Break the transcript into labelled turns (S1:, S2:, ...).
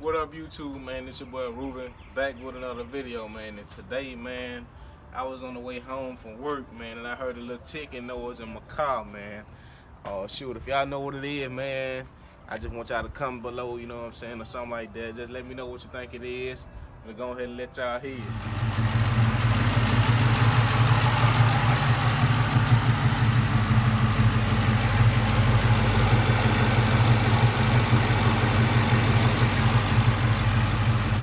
S1: What up, YouTube, man? It's your boy Ruben, back with another video, man. And today, man, I was on the way home from work, man, and I heard a little ticking noise in my car, man. Oh, shoot, if y'all know what it is, man, I just want y'all to comment below, you know what I'm saying, or something like that. Just let me know what you think it is. I'm gonna go ahead and let y'all hear it.